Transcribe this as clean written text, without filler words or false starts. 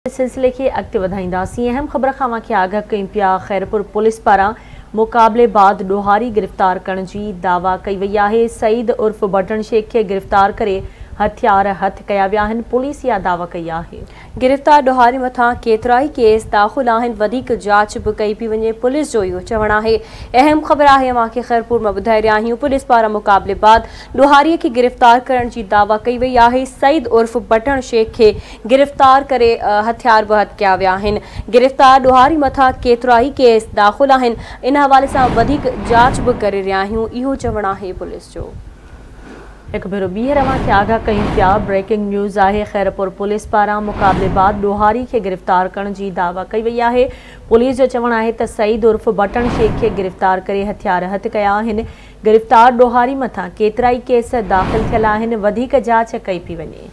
सिलसिले के अॻिते वधाईंदासीं। अहम ख़बर खां वाक़े आगाह कयूं पिया। खैरपुर पुलिस पारां मुक़ाबले बाद ॾोहारी गिरफ़्तार करण जी दावा कई वई आहे। सईद उर्फ़ बटन शेख खे गिरफ़्तार करे हथियार हथ कया विया आहिनि। पुलिस इहा दावा कई आहे। गिरफ़्तार ॾोहारी मथां केतिरा ई केस दाख़िल आहिनि। वधीक जांच बि कई पई वञे। पुलिस जो इहो चवणु आहे। अहम ख़बर आहे वाक़े खैरपुर मां ॿुधाए रहिया आहियूं। पुलिस पारां मुक़ाबले बाद ॾोहारीअ खे गिरफ़्तार करण जी दावा कई वई आहे। सईद उर्फ़ बटन शेख खे गिरफ़्तार करे हथियार बि हथ कया विया आहिनि। गिरफ़्तार ॾोहारी मथां केतिरा ई केस दाख़िल आहिनि। इन हवाले सां वधीक जांच बि करे रहिया आहियूं। इहो चवणु आहे पुलिस जो। एक भेरो ॿीहर खे आगाह कयूं पिया। ब्रेकिंग न्यूज़ आहे। खैरपुर पुलिस पारां मुक़ाबले बाद ॾोहारी खे गिरफ़्तार करण जी दावा कई वई आहे। पुलिस जो चवणु आहे त सईद उर्फ़ बटन शेख खे गिरफ़्तार करे हथियार हथ कया आहिनि। गिरफ़्तार ॾोहारी मथां केतिरा ई केस दाख़िल थियल आहिनि। वधीक जांच कई पई वञे।